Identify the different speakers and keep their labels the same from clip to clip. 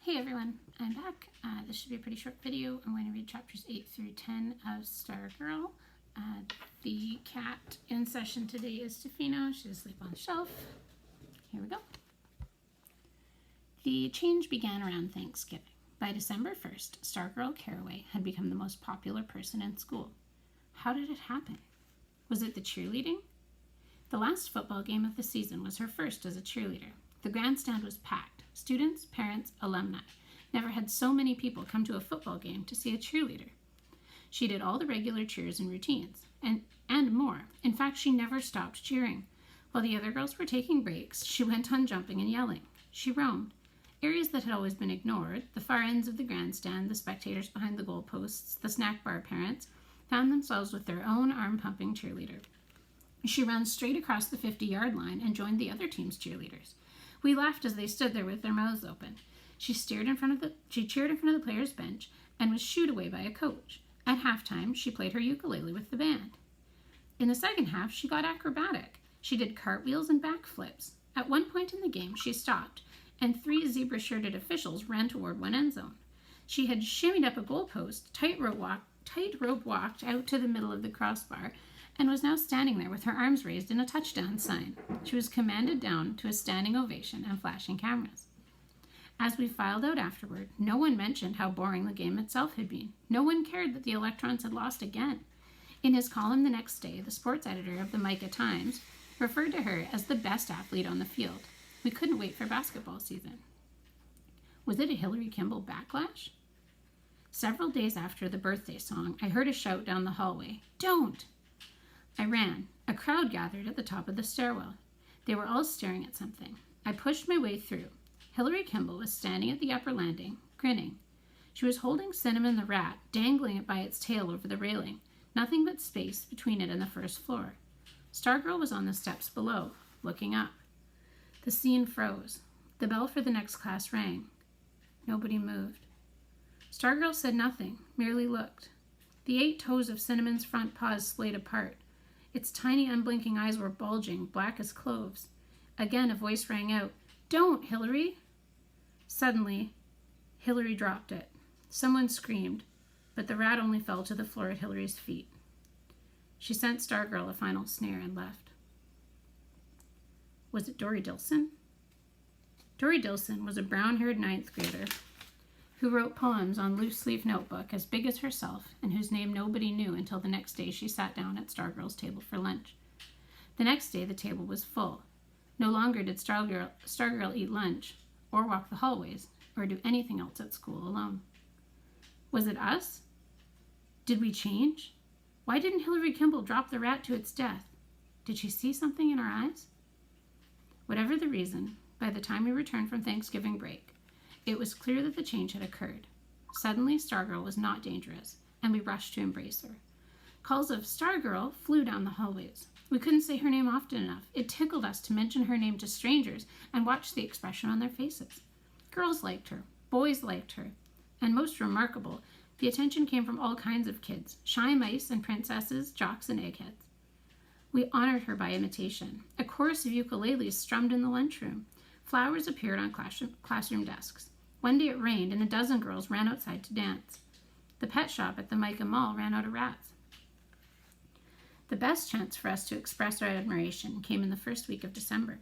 Speaker 1: Hey everyone, I'm back. This should be a pretty short video. I'm going to read chapters 8 through 10 of Stargirl. The cat in session today is Tofino. She's asleep on the shelf. Here we go. The change began around Thanksgiving. By December 1st, Stargirl Caraway had become the most popular person in school. How did it happen? Was it the cheerleading? The last football game of the season was her first as a cheerleader. The grandstand was packed. Students, parents, alumni. Never had so many people come to a football game to see a cheerleader. She did all the regular cheers and routines, and more. In fact, she never stopped cheering. While the other girls were taking breaks, she went on jumping and yelling. She roamed. Areas that had always been ignored, the far ends of the grandstand, the spectators behind the goalposts, the snack bar parents, found themselves with their own arm-pumping cheerleader. She ran straight across the 50-yard line and joined the other team's cheerleaders. We laughed as they stood there with their mouths open. She cheered in front of the players' bench and was shooed away by a coach. At halftime, she played her ukulele with the band. In the second half, she got acrobatic. She did cartwheels and backflips. At one point in the game, she stopped, and 3 zebra-shirted officials ran toward one end zone. She had shimmied up a goalpost, tightrope walked out to the middle of the crossbar, and was now standing there with her arms raised in a touchdown sign. She was commanded down to a standing ovation and flashing cameras. As we filed out afterward, no one mentioned how boring the game itself had been. No one cared that the Electrons had lost again. In his column the next day, the sports editor of the Micah Times referred to her as the best athlete on the field. We couldn't wait for basketball season. Was it a Hillary Kimball backlash? Several days after the birthday song, I heard a shout down the hallway, "Don't!" I ran. A crowd gathered at the top of the stairwell. They were all staring at something. I pushed my way through. Hillary Kimball was standing at the upper landing, grinning. She was holding Cinnamon the rat, dangling it by its tail over the railing, nothing but space between it and the first floor. Stargirl was on the steps below, looking up. The scene froze. The bell for the next class rang. Nobody moved. Stargirl said nothing, merely looked. The 8 toes of Cinnamon's front paws splayed apart. Its tiny, unblinking eyes were bulging, black as cloves. Again, a voice rang out, "Don't, Hillary!" Suddenly, Hillary dropped it. Someone screamed, but the rat only fell to the floor at Hillary's feet. She sent Stargirl a final snare and left. Was it Dory Dilson? Dory Dilson was a brown-haired 9th grader who wrote poems on loose-leaf notebook as big as herself and whose name nobody knew until the next day she sat down at Stargirl's table for lunch. The next day the table was full. No longer did Stargirl eat lunch or walk the hallways or do anything else at school alone. Was it us? Did we change? Why didn't Hillary Kimball drop the rat to its death? Did she see something in our eyes? Whatever the reason, by the time we returned from Thanksgiving break, it was clear that the change had occurred. Suddenly, Stargirl was not dangerous, and we rushed to embrace her. Calls of "Stargirl" flew down the hallways. We couldn't say her name often enough. It tickled us to mention her name to strangers and watch the expression on their faces. Girls liked her, boys liked her, and most remarkable, the attention came from all kinds of kids, shy mice and princesses, jocks and eggheads. We honored her by imitation. A chorus of ukuleles strummed in the lunchroom. Flowers appeared on classroom desks. One day it rained and a dozen girls ran outside to dance. The pet shop at the Micah Mall ran out of rats. The best chance for us to express our admiration came in the first week of December.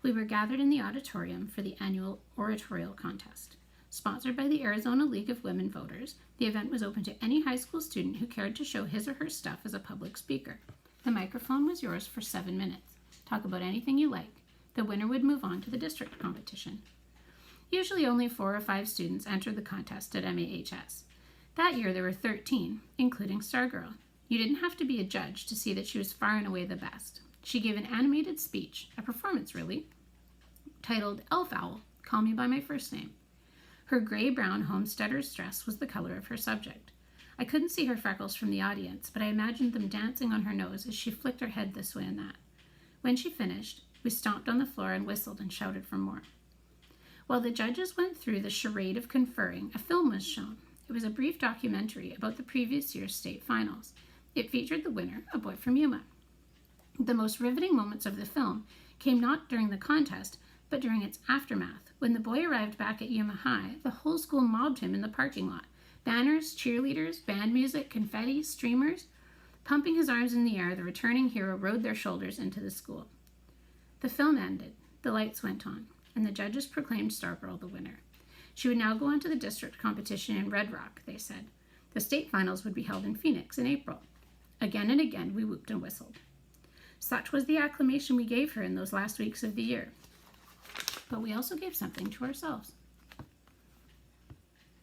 Speaker 1: We were gathered in the auditorium for the annual oratorial contest. Sponsored by the Arizona League of Women Voters, the event was open to any high school student who cared to show his or her stuff as a public speaker. The microphone was yours for 7 minutes. Talk about anything you like. The winner would move on to the district competition. Usually only 4 or 5 students entered the contest at MAHS. That year there were 13, including Stargirl. You didn't have to be a judge to see that she was far and away the best. She gave an animated speech, a performance really, titled "Elf Owl, Call Me by My First Name." Her gray-brown homesteader's dress was the color of her subject. I couldn't see her freckles from the audience, but I imagined them dancing on her nose as she flicked her head this way and that. When she finished, we stomped on the floor and whistled and shouted for more. While the judges went through the charade of conferring, a film was shown. It was a brief documentary about the previous year's state finals. It featured the winner, a boy from Yuma. The most riveting moments of the film came not during the contest, But during its aftermath, when the boy arrived back at Yuma High, the whole school mobbed him in the parking lot. Banners, cheerleaders, band music, confetti, streamers. Pumping his arms in the air, the returning hero rode their shoulders into the school. The film ended, the lights went on, and the judges proclaimed Stargirl the winner. She would now go on to the district competition in Red Rock, they said. The state finals would be held in Phoenix in April. Again and again we whooped and whistled. Such was the acclamation we gave her in those last weeks of the year. But we also gave something to ourselves.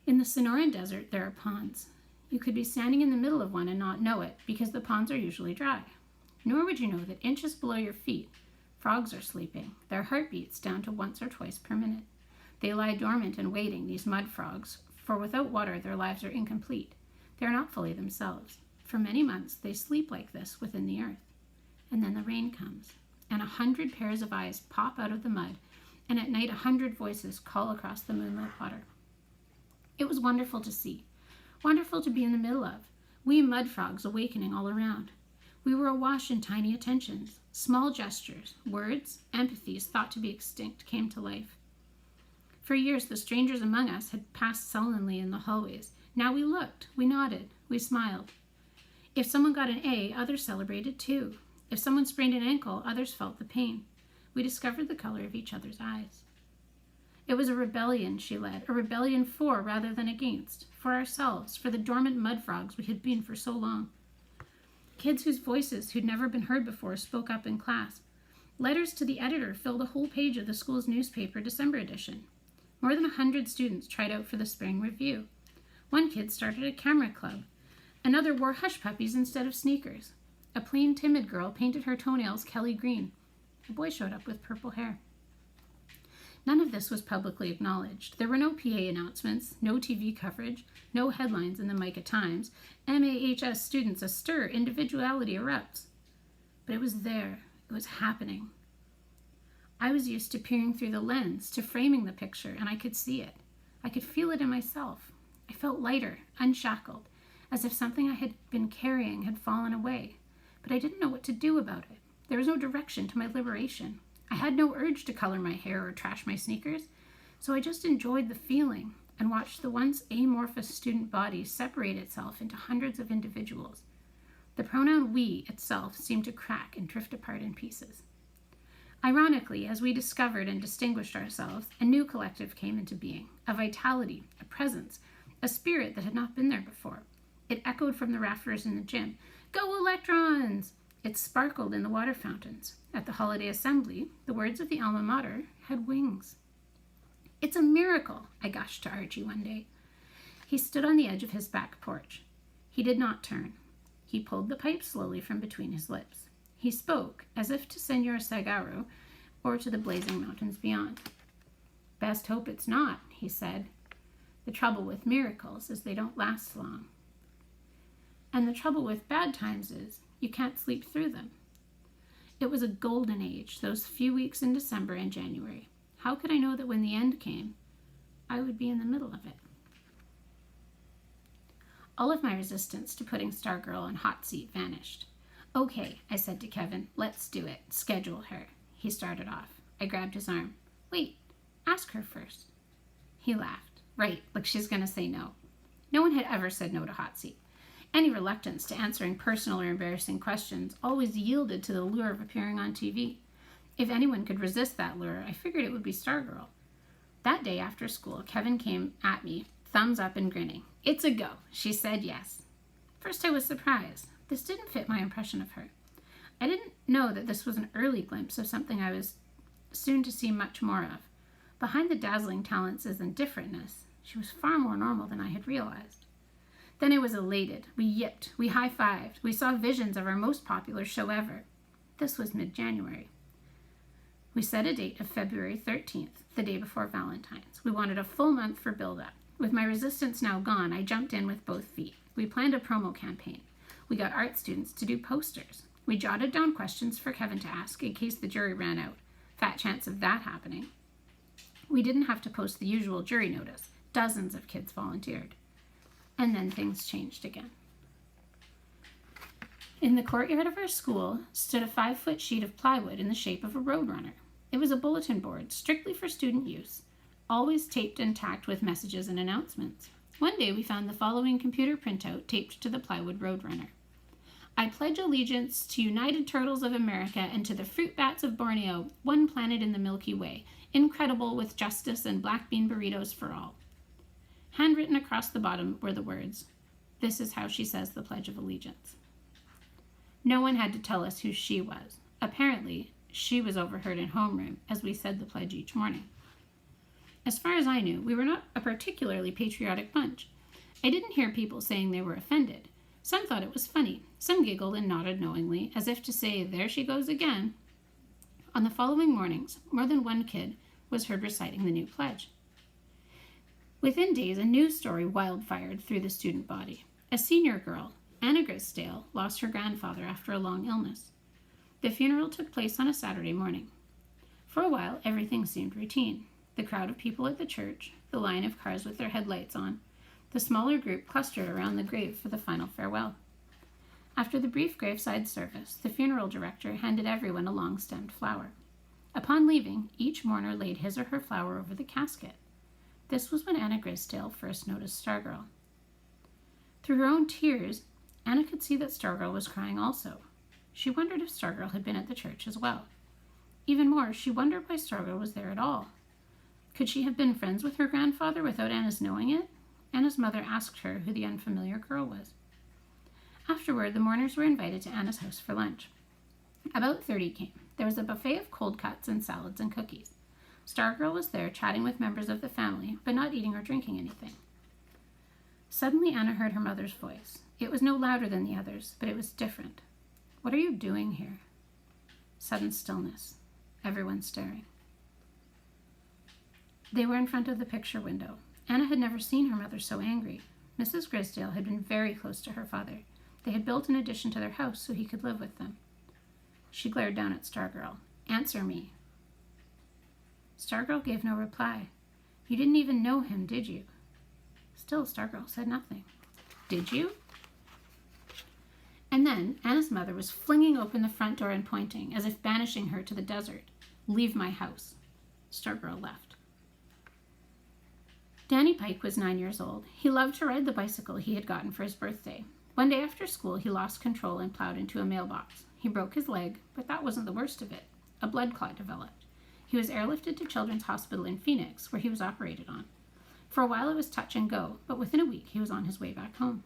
Speaker 1: In the Sonoran Desert, there are ponds. You could be standing in the middle of one and not know it, because the ponds are usually dry. Nor would you know that inches below your feet, frogs are sleeping, their heartbeats down to once or twice per minute. They lie dormant and waiting, these mud frogs, for without water their lives are incomplete. They are not fully themselves. For many months they sleep like this within the earth. And then the rain comes, and 100 pairs of eyes pop out of the mud, and at night 100 voices call across the moonlit water. It was wonderful to see, wonderful to be in the middle of, we mud frogs awakening all around. We were awash in tiny attentions, small gestures, words, empathies thought to be extinct came to life. For years the strangers among us had passed sullenly in the hallways. Now we looked, we nodded, we smiled. If someone got an A, others celebrated too. If someone sprained an ankle, others felt the pain. We discovered the color of each other's eyes. It was a rebellion she led, a rebellion for rather than against, for ourselves, for the dormant mud frogs we had been for so long. Kids whose voices who'd never been heard before spoke up in class. Letters to the editor filled a whole page of the school's newspaper December edition. More than 100 students tried out for the spring review. One kid started a camera club. Another wore hush puppies instead of sneakers. A plain, timid girl painted her toenails Kelly green. A boy showed up with purple hair. None of this was publicly acknowledged. There were no PA announcements, no TV coverage, no headlines in the Micah Times. MAHS students astir, individuality erupts. But it was there. It was happening. I was used to peering through the lens, to framing the picture, and I could see it. I could feel it in myself. I felt lighter, unshackled, as if something I had been carrying had fallen away. But I didn't know what to do about it. There was no direction to my liberation. I had no urge to color my hair or trash my sneakers, so I just enjoyed the feeling and watched the once amorphous student body separate itself into hundreds of individuals. The pronoun we itself seemed to crack and drift apart in pieces. Ironically, as we discovered and distinguished ourselves, a new collective came into being, a vitality, a presence, a spirit that had not been there before. It echoed from the rafters in the gym. Go Electrons! It sparkled in the water fountains. At the holiday assembly, the words of the alma mater had wings. It's a miracle, I gushed to Archie one day. He stood on the edge of his back porch. He did not turn. He pulled the pipe slowly from between his lips. He spoke, as if to Senor Sagaro or to the blazing mountains beyond. Best hope it's not, he said. The trouble with miracles is they don't last long. And the trouble with bad times is you can't sleep through them. It was a golden age, those few weeks in December and January. How could I know that when the end came, I would be in the middle of it? All of my resistance to putting Stargirl on hot seat vanished. Okay, I said to Kevin, let's do it. Schedule her. He started off. I grabbed his arm. Wait, ask her first. He laughed. Right, like she's going to say no. No one had ever said no to hot seat. Any reluctance to answering personal or embarrassing questions always yielded to the lure of appearing on TV. If anyone could resist that lure, I figured it would be Stargirl. That day after school, Kevin came at me, thumbs up and grinning. It's a go. She said yes. First I was surprised. This didn't fit my impression of her. I didn't know that this was an early glimpse of something I was soon to see much more of. Behind the dazzling talents is indifferentness. She was far more normal than I had realized. Then I was elated. We yipped. We high-fived. We saw visions of our most popular show ever. This was mid-January. We set a date of February 13th, the day before Valentine's. We wanted a full month for build-up. With my resistance now gone, I jumped in with both feet. We planned a promo campaign. We got art students to do posters. We jotted down questions for Kevin to ask in case the jury ran out. Fat chance of that happening. We didn't have to post the usual jury notice. Dozens of kids volunteered. And then things changed again. In the courtyard of our school stood a 5-foot sheet of plywood in the shape of a roadrunner. It was a bulletin board, strictly for student use, always taped and tacked with messages and announcements. One day we found the following computer printout taped to the plywood Roadrunner. I pledge allegiance to United Turtles of America and to the fruit bats of Borneo, one planet in the Milky Way, incredible with justice and black bean burritos for all. Handwritten across the bottom were the words, "This is how she says the Pledge of Allegiance." No one had to tell us who she was. Apparently, she was overheard in homeroom as we said the pledge each morning. As far as I knew, we were not a particularly patriotic bunch. I didn't hear people saying they were offended. Some thought it was funny. Some giggled and nodded knowingly, as if to say, "There she goes again." On the following mornings, more than one kid was heard reciting the new pledge. Within days, a news story wildfired through the student body. A senior girl, Anna Grisdale, lost her grandfather after a long illness. The funeral took place on a Saturday morning. For a while, everything seemed routine. The crowd of people at the church, the line of cars with their headlights on, the smaller group clustered around the grave for the final farewell. After the brief graveside service, the funeral director handed everyone a long-stemmed flower. Upon leaving, each mourner laid his or her flower over the casket. This was when Anna Grisdale first noticed Stargirl. Through her own tears, Anna could see that Stargirl was crying also. She wondered if Stargirl had been at the church as well. Even more, she wondered why Stargirl was there at all. Could she have been friends with her grandfather without Anna's knowing it? Anna's mother asked her who the unfamiliar girl was. Afterward, the mourners were invited to Anna's house for lunch. About 30 came. There was a buffet of cold cuts and salads and cookies. Stargirl was there chatting with members of the family, but not eating or drinking anything. Suddenly, Anna heard her mother's voice. It was no louder than the others, but it was different. "What are you doing here?" Sudden stillness. Everyone staring. They were in front of the picture window. Anna had never seen her mother so angry. Mrs. Grisdale had been very close to her father. They had built an addition to their house so he could live with them. She glared down at Stargirl. "Answer me." Stargirl gave no reply. "You didn't even know him, did you?" Still, Stargirl said nothing. "Did you?" And then Anna's mother was flinging open the front door and pointing, as if banishing her to the desert. "Leave my house." Stargirl left. Danny Pike was 9 years old. He loved to ride the bicycle he had gotten for his birthday. One day after school, he lost control and plowed into a mailbox. He broke his leg, but that wasn't the worst of it. A blood clot developed. He was airlifted to Children's Hospital in Phoenix, where he was operated on. For a while it was touch and go, but within a week he was on his way back home.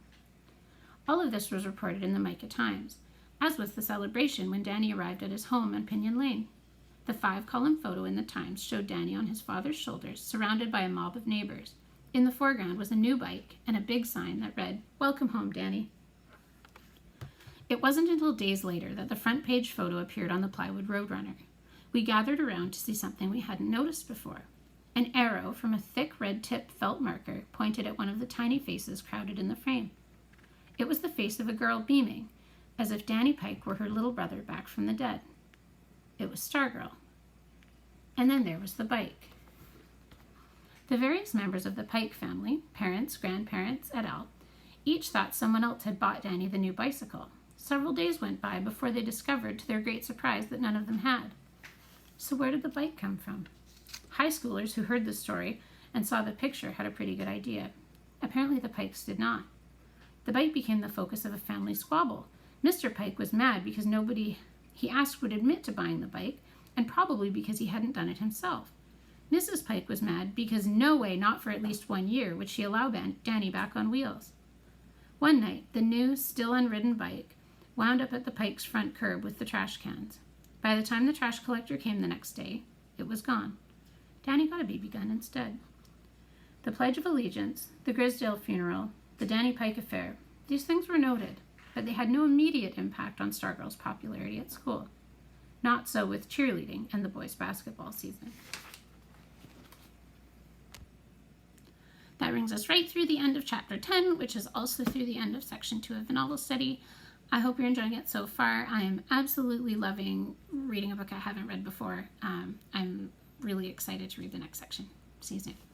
Speaker 1: All of this was reported in the Micah Times, as was the celebration when Danny arrived at his home on Pinion Lane. The 5-column photo in the Times showed Danny on his father's shoulders, surrounded by a mob of neighbors. In the foreground was a new bike and a big sign that read, "Welcome home, Danny." It wasn't until days later that the front page photo appeared on the Plywood Roadrunner. We gathered around to see something we hadn't noticed before. An arrow from a thick red tip felt marker pointed at one of the tiny faces crowded in the frame. It was the face of a girl beaming, as if Danny Pike were her little brother back from the dead. It was Stargirl. And then there was the bike. The various members of the Pike family, parents, grandparents, et al., each thought someone else had bought Danny the new bicycle. Several days went by before they discovered, to their great surprise, that none of them had. So where did the bike come from? High schoolers who heard the story and saw the picture had a pretty good idea. Apparently the Pikes did not. The bike became the focus of a family squabble. Mr. Pike was mad because nobody he asked would admit to buying the bike, and probably because he hadn't done it himself. Mrs. Pike was mad because no way, not for at least 1 year, would she allow Danny back on wheels. One night, the new, still unridden bike wound up at the Pikes' front curb with the trash cans. By the time the trash collector came the next day, it was gone. Danny got a BB gun instead. The Pledge of Allegiance, the Grisdale funeral, the Danny Pike affair, these things were noted, but they had no immediate impact on Stargirl's popularity at school. Not so with cheerleading and the boys' basketball season. That brings us right through the end of Chapter 10, which is also through the end of Section 2 of the novel study. I hope you're enjoying it so far. I am absolutely loving reading a book I haven't read before. I'm really excited to read the next section. See you soon.